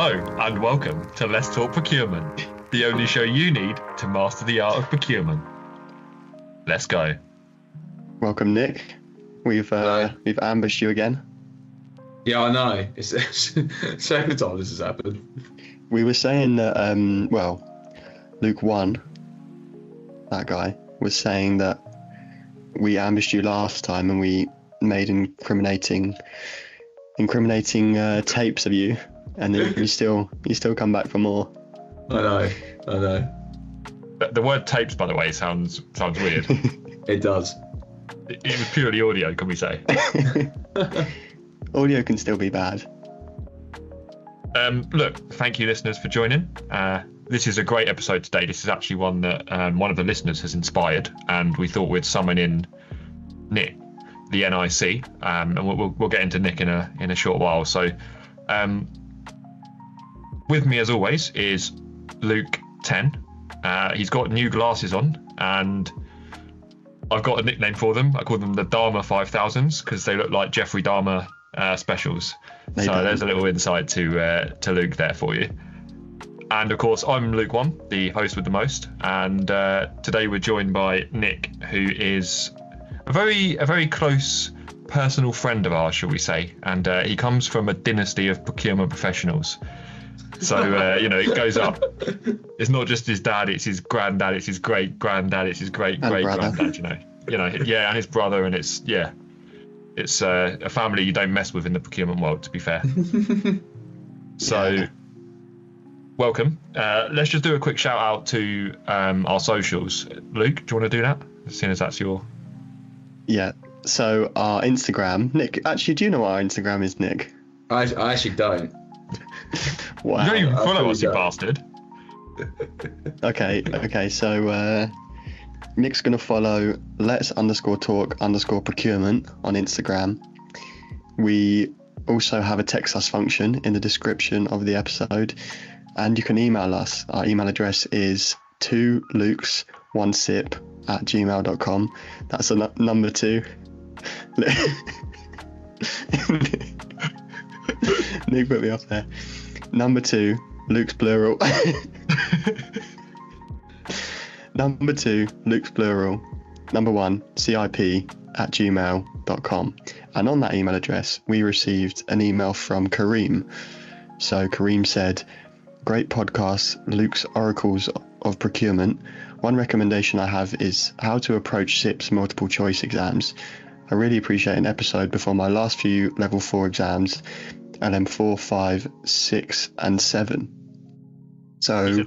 Hello and welcome to Let's Talk Procurement, the only show you need to master the art of procurement. Let's go. Welcome, Nick. We've ambushed you again. Yeah, I know. It's second time this has happened. We were saying that, Luke 1, that guy, was saying that we ambushed you last time and we made incriminating tapes of you, and then you still come back for more. I know. The word tapes, by the way, sounds weird. It does. It was purely audio, can we say? Audio can still be bad. Look, thank you, listeners, for joining. This is a great episode today. This is actually one that one of the listeners has inspired, and we thought we'd summon in Nick, the NIC, and we'll get into Nick in a short while. So, with me as always is Luke 10. He's got new glasses on, and I've got a nickname for them. I call them the Dharma 5000s because they look like Jeffrey Dahmer specials. There's a little insight to Luke there for you. And of course, I'm Luke 1, the host with the most, and today we're joined by Nick, who is a very close personal friend of ours, shall we say, and he comes from a dynasty of procurement professionals. So it goes up. It's not just his dad; it's his granddad, it's his great granddad, it's his great granddad. Yeah, and his brother, and it's a family you don't mess with in the procurement world, to be fair. So. Yeah. Welcome. Let's just do a quick shout out to our socials. Luke, do you want to do that? Seeing as that's your... Yeah. So our Instagram, Nick. Actually, do you know what our Instagram is, Nick? I actually don't. Wow. You don't even follow us, you bastard. Okay. So Nick's gonna follow let's_talk_procurement on Instagram. We also have a text us function in the description of the episode. And you can email us. Our email address is 2lukes1sip@gmail.com. That's a number 2. Nick put me off there. Number 2, Luke's plural. Number 2, Luke's plural. Number 1, CIP@gmail.com. And on that email address, we received an email from Kareem. So Kareem said, "Great podcast, Luke's Oracles of Procurement. One recommendation I have is how to approach CIPS multiple choice exams. I really appreciate an episode before my last few level 4 exams, LM4, 5, 6 and 7. So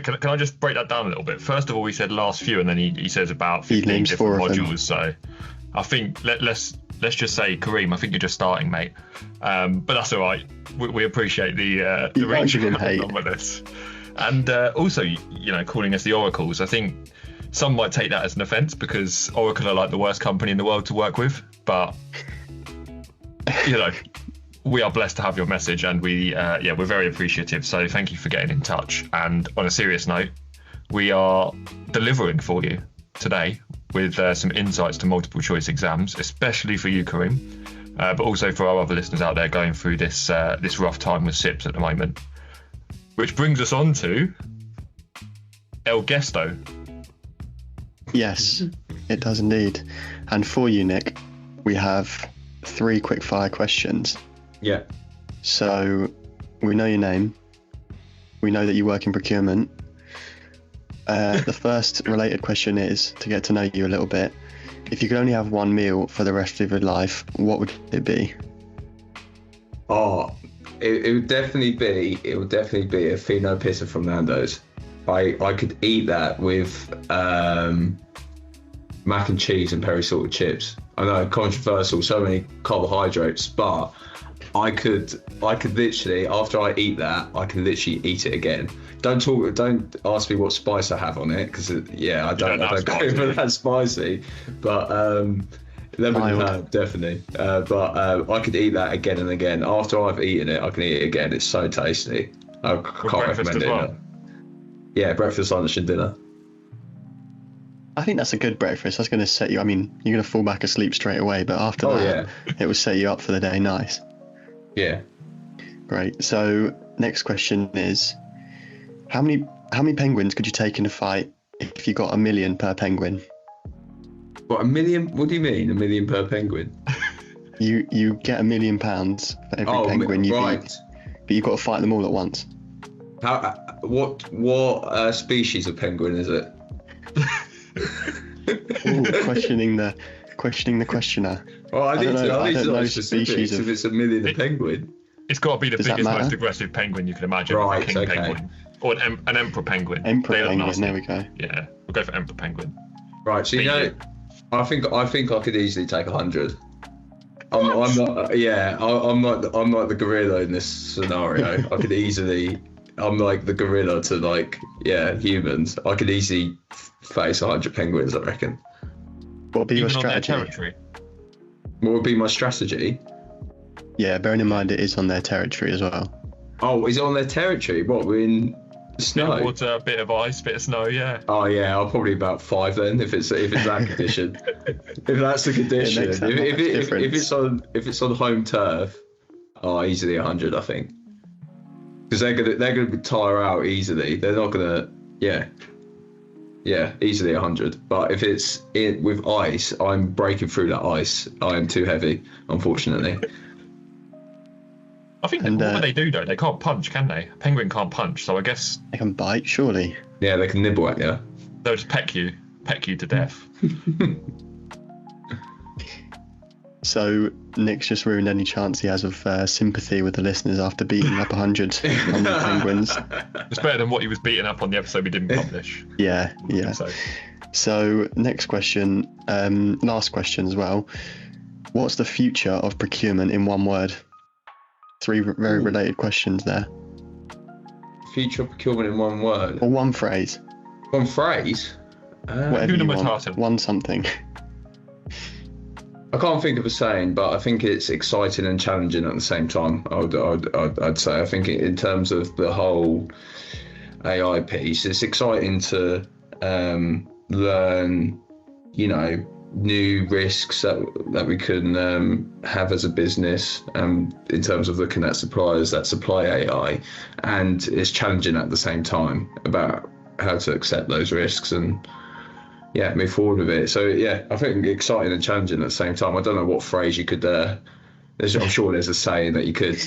can I just break that down a little bit? First of all, he said last few, and then he says about 15 different modules. So I think let's just say, Kareem, I think you're just starting, mate. But that's all right. We appreciate the reach on with this. And also, calling us the Oracles. I think some might take that as an offence because Oracle are like the worst company in the world to work with. But, we are blessed to have your message, and we're very appreciative. So thank you for getting in touch. And on a serious note, we are delivering for you today with some insights to multiple choice exams, especially for you, Kareem, but also for our other listeners out there going through this rough time with CIPS at the moment. Which brings us on to El Gesto. Yes, it does indeed. And for you, Nick, we have 3 quick-fire questions. Yeah. So we know your name. We know that you work in procurement. The first related question is to get to know you a little bit. If you could only have one meal for the rest of your life, what would it be? Oh, it would definitely be a Fino pizza from Nando's. I could eat that with mac and cheese and peri salted chips. I know, controversial, so many carbohydrates, but I could literally, after I eat that, I can literally eat it again. Don't ask me what spice I have on it, because I don't go for that spicy. But lemon, definitely. But I could eat that again and again. After I've eaten it, I can eat it again. It's so tasty. I can't recommend it. Well. Yeah, breakfast, lunch, and dinner. I think that's a good breakfast. That's going to set you. I mean, you're going to fall back asleep straight away, but after it will set you up for the day. Nice. Yeah. Great. So next question is, how many penguins could you take in a fight if you got 1 million per penguin? What, 1 million? What do you mean, 1 million per penguin? You get £1 million for every penguin you beat, but you've got to fight them all at once. What species of penguin is it? Ooh, questioning the questioner. Well, I need to know species if it's 1 million a penguin. It's got to be the Does that biggest, matter? most aggressive penguin you can imagine. Right, a king okay. penguin. Or an emperor penguin. Emperor They look penguin, nasty. there we go. Yeah, we'll go for emperor penguin. Right, so I think I could easily take 100. I'm not the gorilla in this scenario. I could easily. I'm like the gorilla to humans. I could easily face 100 penguins, I reckon. What would be your Even on their strategy? territory. What would be my strategy? Yeah, bearing in mind it is on their territory as well. Oh, is it on their territory? What, we're in the snow? Bit of water, bit of ice, bit of snow, yeah. Oh yeah, I'll probably about 5 then if it's that condition. If that's the condition, It makes that much difference. if it's on home turf, easily 100, I think. Because they're gonna tire out easily. They're not gonna, easily 100. But if it's with ice, I'm breaking through that ice. I am too heavy, unfortunately. I think what do they do though? They can't punch, can they? A penguin can't punch, so I guess They can bite, surely. Yeah, they can nibble at you. they'll just peck you to death. So Nick's just ruined any chance he has of sympathy with the listeners after beating up 100 penguins. It's better than what he was beating up on the episode we didn't publish. Yeah. So next question, last question as well. What's the future of procurement in one word? 3 very related questions there. Future procurement in one word. Or one phrase. One phrase? Whatever you want. Matata. One something. I can't think of a saying, but I think it's exciting and challenging at the same time. I'd say. I think in terms of the whole AI piece, it's exciting to learn, new risks that we can have as a business in terms of looking at suppliers that supply AI, and it's challenging at the same time about how to accept those risks and move forward with it. So I think exciting and challenging at the same time. I don't know what phrase you could I'm sure there's a saying that you could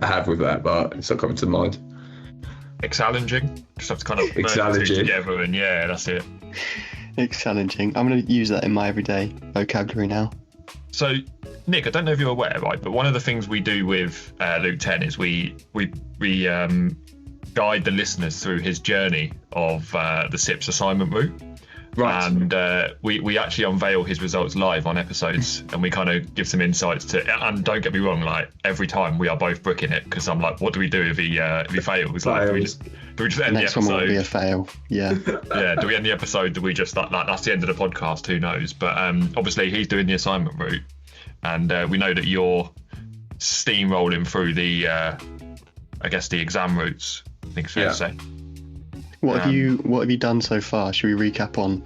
have with that, but it's not coming to mind. Challenging. Just have to kind of merge the two Challenging. together, and that's it. It's challenging. I'm going to use that in my everyday vocabulary now. So, Nick, I don't know if you're aware, right, but one of the things we do with Luke 10 is we guide the listeners through his journey of the CIPS assignment route. Right. And we actually unveil his results live on episodes, and we kind of give some insights to. And don't get me wrong, like every time we are both bricking it, because I'm like, what do we do if he fails? Like, do we just end the Next one will be a episode? fail. Yeah. Yeah, do we end the episode? Do we just like that's the end of the podcast? Who knows? But obviously he's doing the assignment route, and we know that you're steamrolling through the, I guess the exam routes. I think it's fair to say. What have you done so far? Should we recap on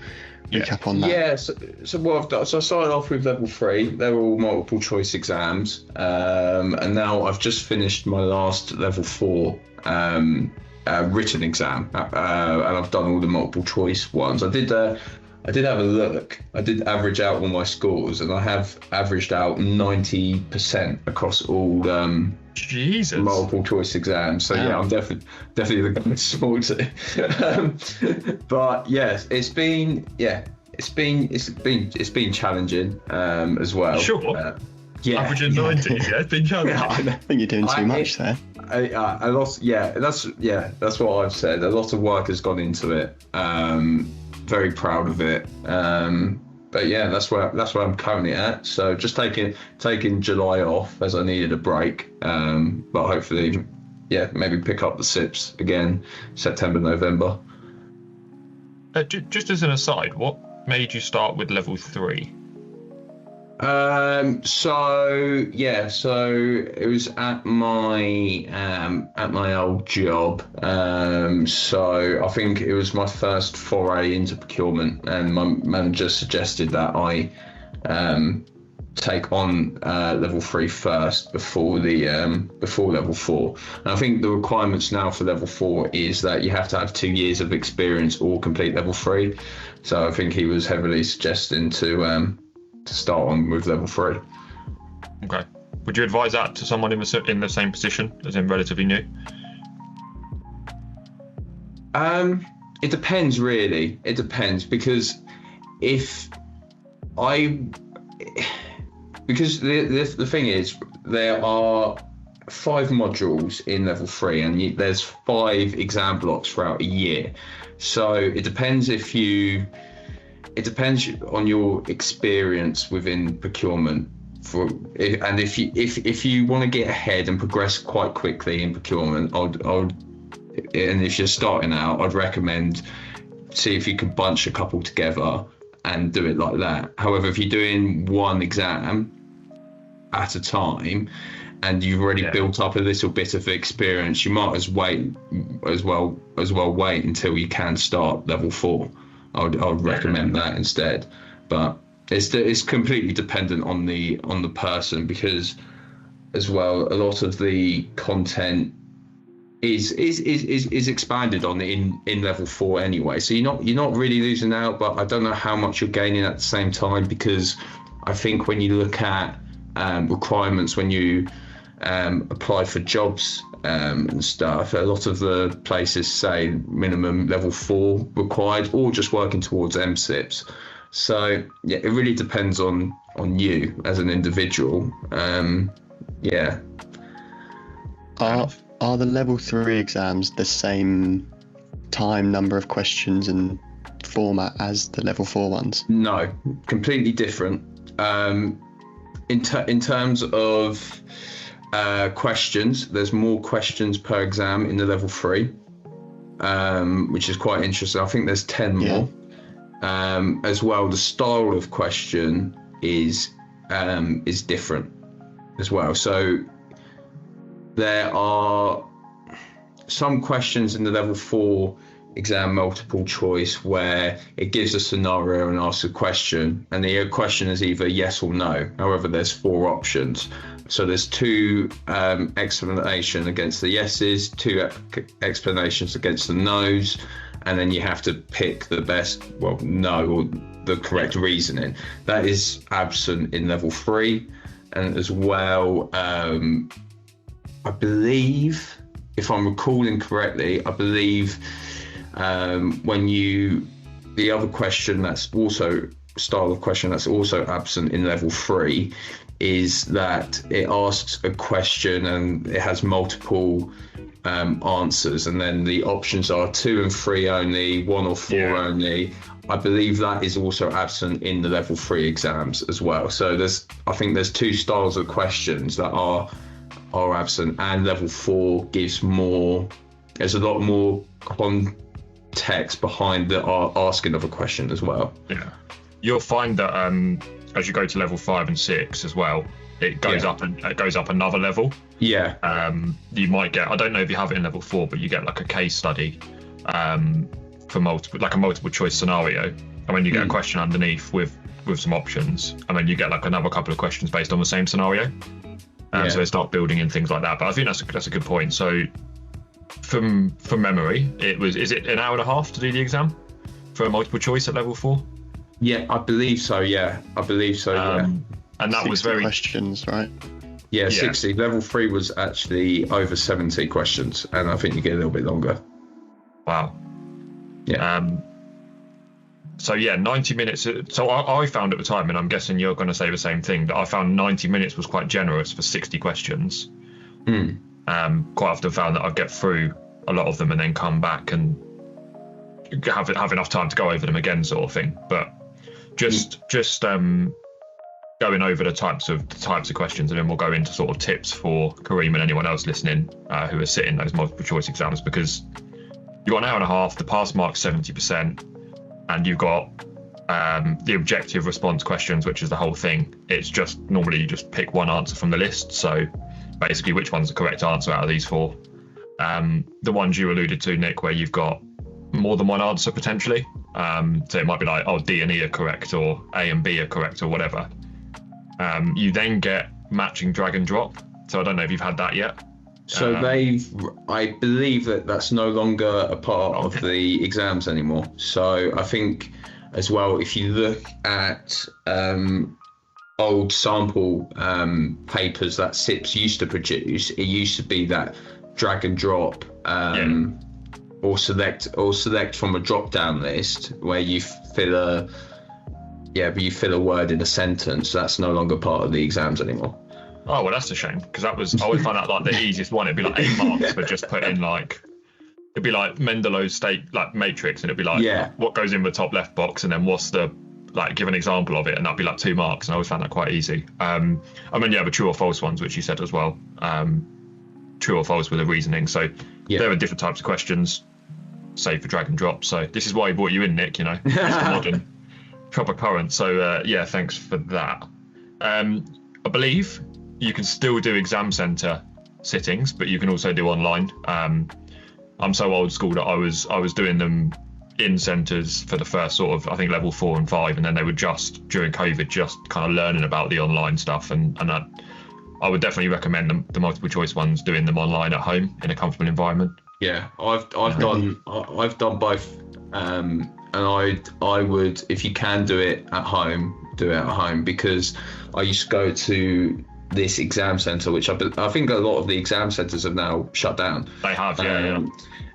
that? Yeah, so what I've done, so I started off with level 3. They were all multiple choice exams, and now I've just finished my last level 4 written exam, and I've done all the multiple choice ones. I did have a look. I did average out all my scores, and I have averaged out 90% across all Jesus. multiple choice exams. So Wow. I'm definitely the guy to small to. But yes, it's been challenging as well. Sure. Averaging 90. Yeah, it's been challenging. I think you're doing too much there. A lot. That's what I've said. A lot of work has gone into it. Very proud of it. But that's where I'm currently at. So just taking July off as I needed a break. But hopefully, maybe pick up the CIPS again September, November. Just as an aside, what made you start with level 3? So it was at my old job. So I think it was my first foray into procurement, and my manager suggested that I take on level 3 first before level 4. And I think the requirements now for level 4 is that you have to have 2 years of experience or complete level 3. So I think he was heavily suggesting to start on with level 3. Okay. Would you advise that to someone in the same position, as in relatively new? It depends, really. It depends, because the thing is, there are 5 modules in level 3, and there's 5 exam blocks throughout a year. So it depends on your experience within procurement. And if you want to get ahead and progress quite quickly in procurement, and if you're starting out, I'd recommend see if you can bunch a couple together and do it like that. However, if you're doing one exam at a time and you've already built up a little bit of experience, you might as well wait until you can start level 4. I'd recommend that instead. But it's completely dependent on the person, because as well, a lot of the content is expanded on in level 4 anyway. So you're not really losing out, but I don't know how much you're gaining at the same time, because I think when you look at requirements when you apply for jobs and stuff, a lot of the places say minimum level 4 required, or just working towards MSIPs. So yeah, it really depends on you as an individual. Are the level 3 exams the same time, number of questions and format as the level 4 ones? No, completely different. In terms of questions, there's more questions per exam in the level 3, which is quite interesting. I think there's 10 more. As well, the style of question is different as well. So there are some questions in the level 4 exam multiple choice where it gives a scenario and asks a question, and the question is either yes or no. However, there's 4 options. So there's 2 explanations against the yeses, 2 explanations against the no's, and then you have to pick the best, no, or the correct reasoning. That is absent in level 3. And as well, I believe, if I'm recalling correctly, the other question that's also style of question that's also absent in level 3 is that it asks a question and it has multiple answers, and then the options are 2 and 3 only, 1 or 4 only. I believe that is also absent in the level 3 exams as well. So I think there's 2 styles of questions that are absent, and level 4 gives more. There's a lot more context behind the asking of a question as well. Yeah, you'll find that as you go to level 5 and 6 as well, it goes up and it goes up another level. Yeah. You might get, I don't know if you have it in level 4, but you get like a case study for multiple choice scenario, and then you get a question underneath with some options, and then you get like another couple of questions based on the same scenario. So they start building in things like that. But I think that's a good point. So from memory, is it an hour and a half to do the exam for a multiple choice at level 4? Yeah, I believe so. Yeah. And that was very questions, right? Yeah, 60. Level 3 was actually over 70 questions, and I think you get a little bit longer. Wow. Yeah. So 90 minutes. So I found at the time, and I'm guessing you're going to say the same thing, that I found 90 minutes was quite generous for 60 questions. Quite often found that I'd get through a lot of them and then come back and have enough time to go over them again, sort of thing. But just going over the types of questions, and then we'll go into sort of tips for Kareem and anyone else listening who are sitting those multiple choice exams, because you've got an hour and a half. The pass mark's 70%. And you've got the objective response questions, which is the whole thing. It's just normally you just pick one answer from the list. So basically, which one's the correct answer out of these 4? The ones you alluded to, Nick, where you've got more than one answer potentially. So it might be like, D and E are correct, or A and B are correct, or whatever. You then get matching drag and drop. So I don't know if you've had that yet. So I believe that's no longer a part of the exams anymore. So I think as well, if you look at old sample papers that CIPS used to produce, it used to be that drag and drop or select from a drop down list where you fill a word in a sentence. That's no longer part of the exams anymore. Oh, well, that's a shame, because I always find that like the easiest one. It'd be like 8 marks for just putting like, it'd be like Mendelow's state like matrix, and it'd be like what goes in the top left box, and then what's the like give an example of it, and that'd be like 2 marks. And I always found that quite easy. I mean, the true or false ones, which you said as well, true or false with a reasoning. So there are different types of questions, say for drag and drop. So this is why I brought you in, Nick. You know, it's the modern proper current. So thanks for that. I believe you can still do exam centre sittings, but you can also do online. I'm so old school that I was doing them in centres for the first sort of, I think, level 4 and 5, and then they were just during COVID just kind of learning about the online stuff, and I would definitely recommend the multiple choice ones, doing them online at home in a comfortable environment. Yeah, I've done both, and I would, if you can do it at home, do it at home, because I used to go to this exam centre, which I think a lot of the exam centres have now shut down. They have, yeah.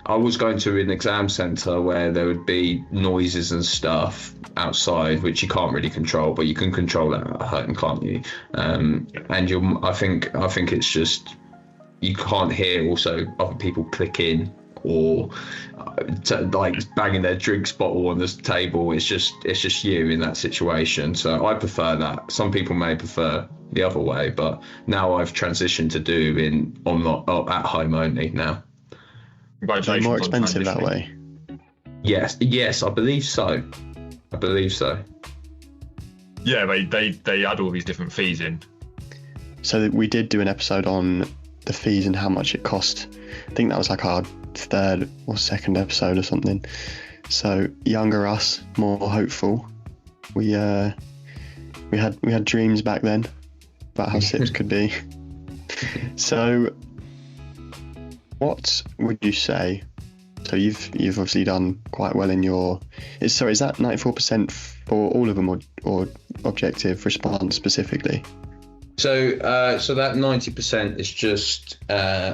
I was going to an exam centre where there would be noises and stuff outside, which you can't really control, but you can control that at home, can't you? And I think it's just, you can't hear also other people clicking or like banging their drinks bottle on the table. It's just you in that situation. So I prefer that. Some people may prefer the other way, but now I've transitioned to do at home only now. Is it more expensive that way? Yes, I believe so. Yeah, they add all these different fees in. So we did do an episode on the fees and how much it cost. I think that was like our 3rd or 2nd episode or something. So younger us, more hopeful. We had dreams back then about how CIPS could be. So what would you say? So you've obviously done quite well in your. Is that 94% for all of them, or objective response specifically? So that 90% is just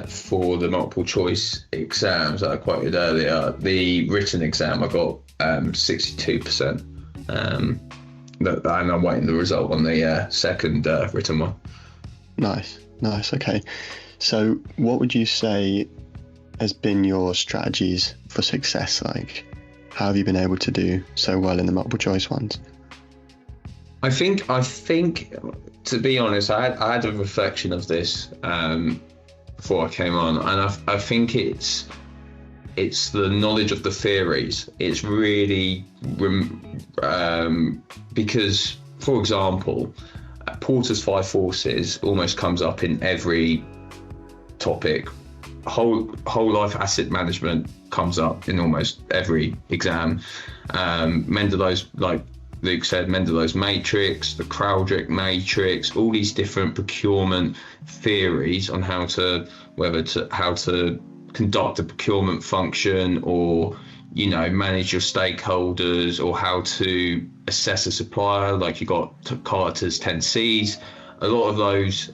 for the multiple choice exams that I quoted earlier. The written exam I got 62%, and I'm waiting the result on the second written one. Nice. Okay. So what would you say has been your strategies for success? Like, how have you been able to do so well in the multiple choice ones? I think to be honest, I had a reflection of this before I came on, and I think it's the knowledge of the theories. It's really because, for example, Porter's 5 forces almost comes up in every topic. Whole life asset management comes up in almost every exam. Mendelow's, like Luke said, Mendelow's matrix, the Kraujdrick matrix, all these different procurement theories on how to conduct a procurement function, or manage your stakeholders, or how to assess a supplier. Like you got Carter's 10 C's. A lot of those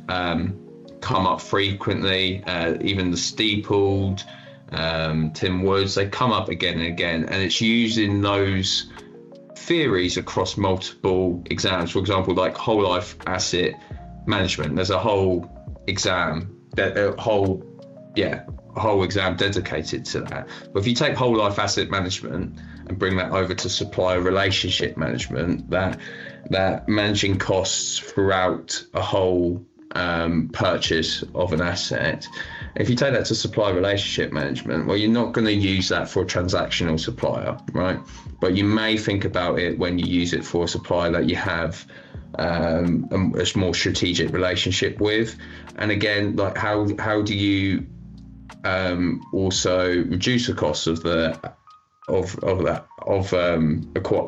come up frequently. Even the Steepled, Tim Woods, they come up again and again, and it's using those theories across multiple exams. For example, like whole life asset management, there's a whole exam, a whole exam dedicated to that. But if you take whole life asset management and bring that over to supplier relationship management, that managing costs throughout a whole purchase of an asset, if you take that to supply relationship management, well, you're not going to use that for a transactional supplier, right? But you may think about it when you use it for a supplier that you have a more strategic relationship with. And again, like how do you also reduce the cost of the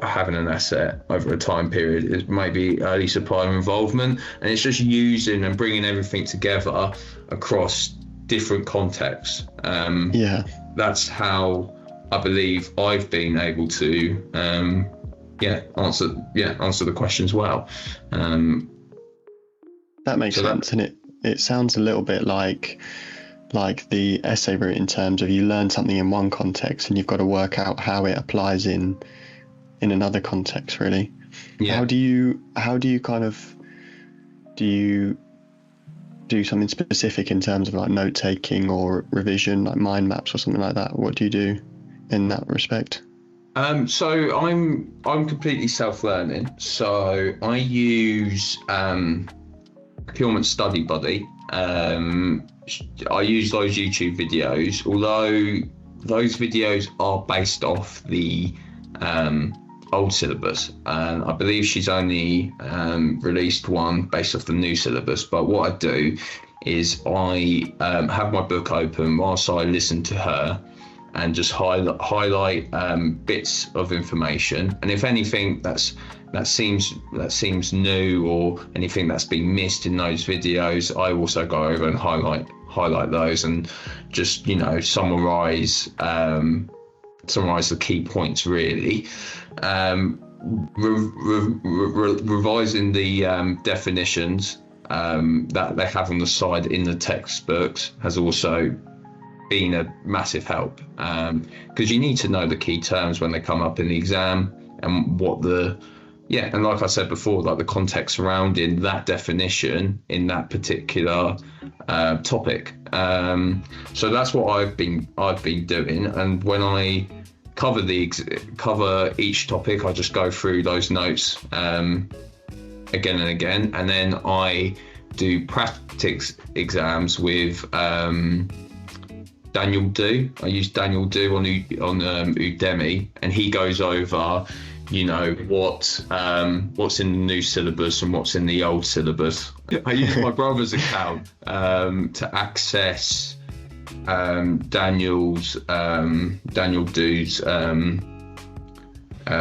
having an asset over a time period is maybe early supplier involvement, and it's just using and bringing everything together across different contexts. That's how I believe I've been able to answer the questions well. That makes sense, and it sounds a little bit like the essay route, in terms of you learn something in one context and you've got to work out how it applies in another context, really. How do you kind of do something specific in terms of like note taking or revision, like mind maps or something like that? What do you do in that respect? So I'm completely self-learning, so I use Procurement Study Buddy. I use those YouTube videos, although those videos are based off the old syllabus, and I believe she's only released one based off the new syllabus. But what I do is I have my book open whilst I listen to her and just highlight bits of information, and if anything that seems new or anything that's been missed in those videos, I also go over and highlight those and just summarize the key points, really. Revising the definitions that they have on the side in the textbooks has also been a massive help, because you need to know the key terms when they come up in the exam, and and like I said before, like the context surrounding that definition in that particular topic. So that's what I've been doing, and when I cover each topic, I just go through those notes again and again, and then I do practice exams with Daniel Do. I use Daniel Do on Udemy, and he goes over what's in the new syllabus and what's in the old syllabus. I use my brother's account to access Daniel Do's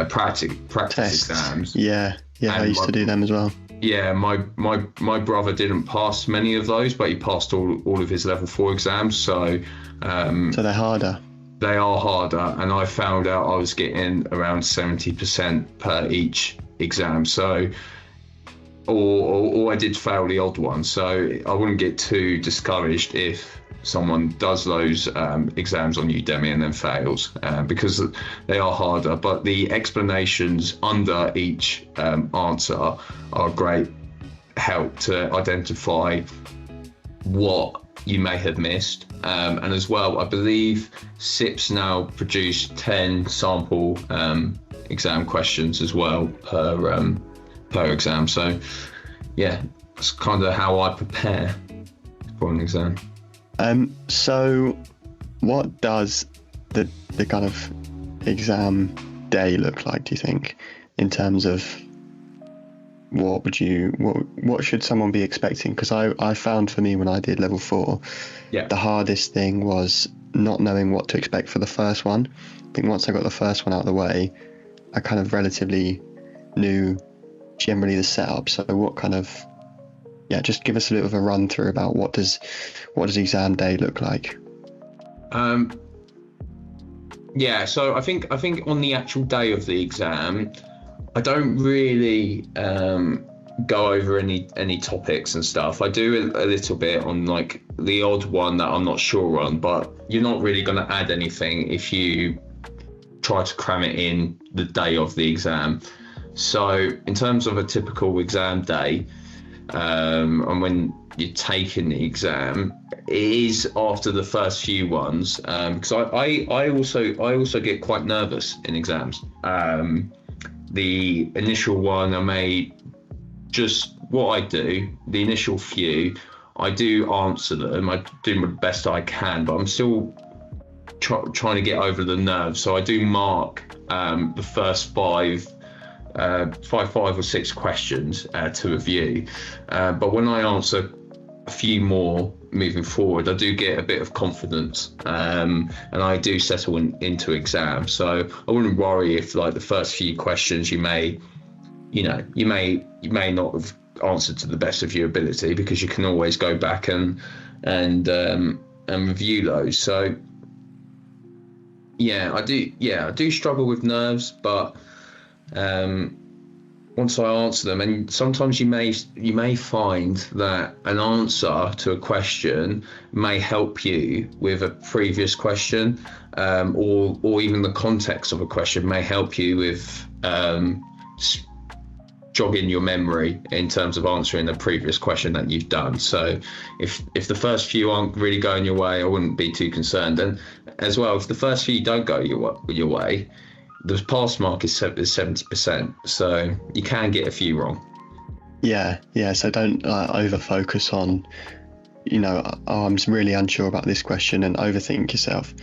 practice exams. Yeah, I used to do them as well. Yeah, my brother didn't pass many of those, but he passed all of his level 4 exams. So they're harder. They are harder, and I found out I was getting around 70% per each exam. So, or I did fail the odd one. So I wouldn't get too discouraged if someone does those exams on Udemy and then fails, because they are harder. But the explanations under each answer are a great help to identify what you may have missed. And as well, I believe CIPS now produce 10 sample exam questions as well per exam. So yeah, that's kind of how I prepare for an exam. So what does the kind of exam day look like, do you think, in terms of what should someone be expecting? Because I found, for me, when I did level 4, the hardest thing was not knowing what to expect for the first one. I think once I got the first one out of the way, I kind of relatively knew generally the setup. So what kind of, just give us a little bit of a run through about what does exam day look like? So I think on the actual day of the exam, I don't really go over any topics and stuff. I do a little bit on like the odd one that I'm not sure on, but you're not really going to add anything if you try to cram it in the day of the exam. So in terms of a typical exam day, and when you're taking the exam, it is after the first few ones, because I also get quite nervous in exams. The initial one, the initial few, I do answer them. I do the best I can, but I'm still trying to get over the nerves. So I do mark the first five or six questions to review. But when I answer a few more moving forward, I do get a bit of confidence, and I do settle into exams. So I wouldn't worry if like the first few questions you may not have answered to the best of your ability, because you can always go back and review those. So I do struggle with nerves, but once I answer them, and sometimes you may find that an answer to a question may help you with a previous question, or even the context of a question may help you with jogging your memory in terms of answering a previous question that you've done. So if the first few aren't really going your way, I wouldn't be too concerned. And as well, if the first few don't go your way, the pass mark is 70%, so you can get a few wrong. Yeah. So don't over focus on, I'm really unsure about this question, and overthink yourself.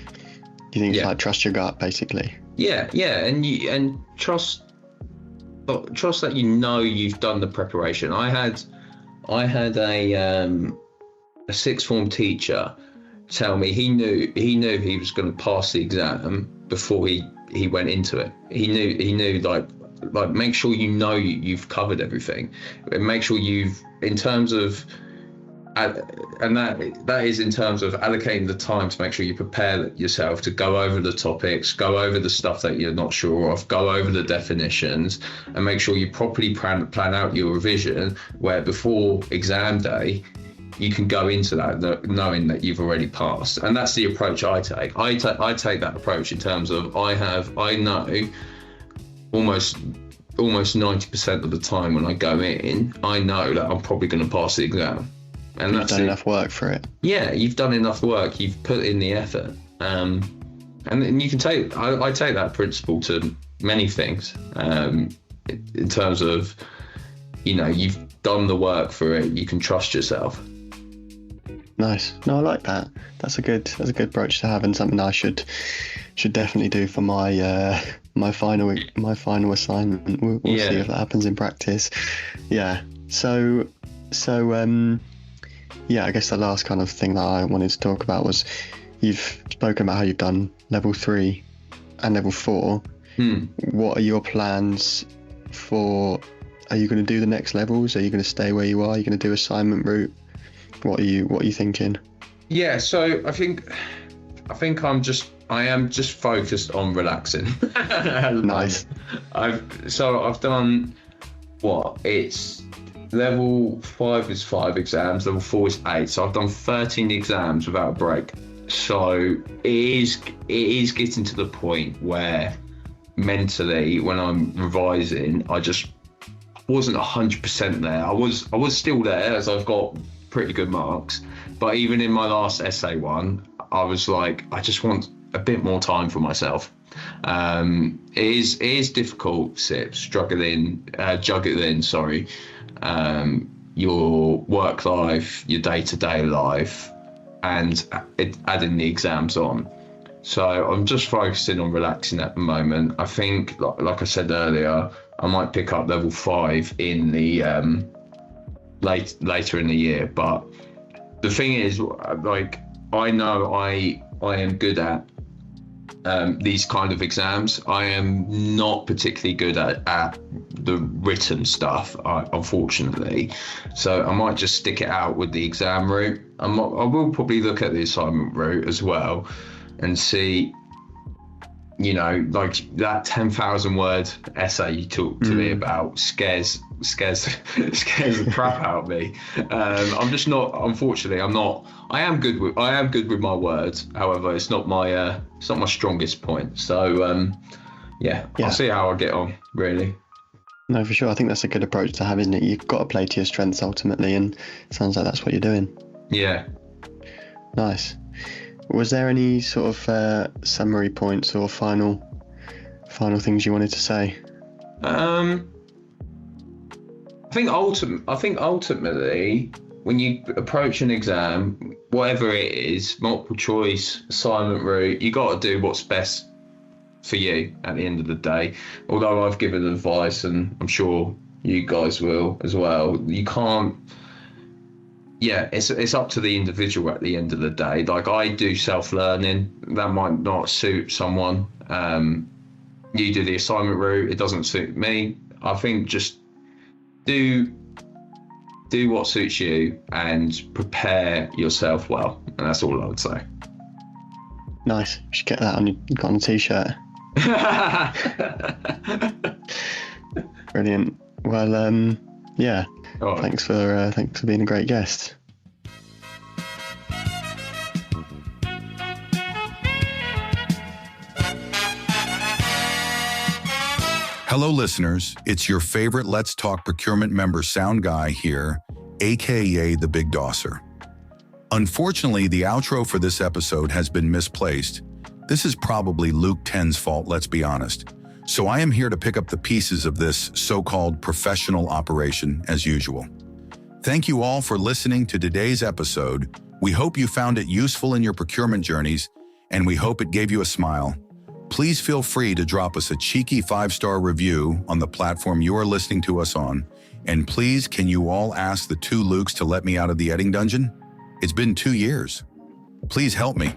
You think it's like trust your gut, basically. Yeah, and trust that you've done the preparation. I had a sixth form teacher tell me he knew he was going to pass the exam before he went into it. He knew like make sure you've covered everything, and make sure you've, in terms of, and that is in terms of allocating the time to make sure you prepare yourself to go over the topics, go over the stuff that you're not sure of, go over the definitions, and make sure you properly plan out your revision, where before exam day you can go into that knowing that you've already passed. And that's the approach I take. I take that approach in terms of I know almost 90% of the time when I go in, I know that I'm probably going to pass the exam. And you've done enough work for it. Yeah, you've done enough work. You've put in the effort, and you can take. I take that principle to many things. In terms of, you've done the work for it. You can trust yourself. Nice. No, I like that. That's a good approach to have, and something I should definitely do for my my final assignment. We'll see if that happens in practice. Yeah. So. I guess the last kind of thing that I wanted to talk about was, you've spoken about how you've done level 3 and level 4. What are your plans for? Are you going to do the next levels? Are you going to stay where you are? Are you going to do assignment route? What are you thinking? Yeah, so I think I am just focused on relaxing. Nice. I've done it's level 5 is 5 exams, level 4 is 8. So I've done 13 exams without a break. So it is getting to the point where mentally, when I'm revising, I just wasn't 100% there. I was still there, as I've got pretty good marks, but even in my last essay one, I was like, I just want a bit more time for myself. It is difficult, CIPS, juggling your work life, your day-to-day life, and adding the exams on. So I'm just focusing on relaxing at the moment. I think, like I said earlier, I might pick up level 5 in the later in the year. But the thing is, like, I know I am good at these kind of exams. I am not particularly good at the written stuff, unfortunately. So I might just stick it out with the exam route. I will probably look at the assignment route as well and see, like that 10,000 word essay you talked to me about scares the crap out of me. I'm just not, unfortunately, I am good with my words. However, it's not my strongest point. So I'll see how I get on, really. No, for sure. I think that's a good approach to have, isn't it? You've got to play to your strengths ultimately, and it sounds like that's what you're doing. Yeah. Nice. Was there any sort of summary points or final things you wanted to say? I think ultimately, when you approach an exam, whatever it is, multiple choice, assignment route, you got to do what's best for you at the end of the day. Although I've given advice, and I'm sure you guys will as well, you yeah, it's up to the individual at the end of the day. Like, I do self-learning. That might not suit someone. You do the assignment route. It doesn't suit me. I think just do what suits you and prepare yourself well. And that's all I would say. Nice. You should get that on a t-shirt. Brilliant. Well, yeah. Right. Thanks for being a great guest. Hello, listeners. It's your favorite Let's Talk Procurement member Sound Guy here, aka the Big Dosser. Unfortunately, the outro for this episode has been misplaced. This is probably Luke 10's fault, let's be honest. So I am here to pick up the pieces of this so-called professional operation as usual. Thank you all for listening to today's episode. We hope you found it useful in your procurement journeys, and we hope it gave you a smile. Please feel free to drop us a cheeky 5-star review on the platform you are listening to us on. And please, can you all ask the 2 Lukes to let me out of the editing dungeon? It's been 2 years. Please help me.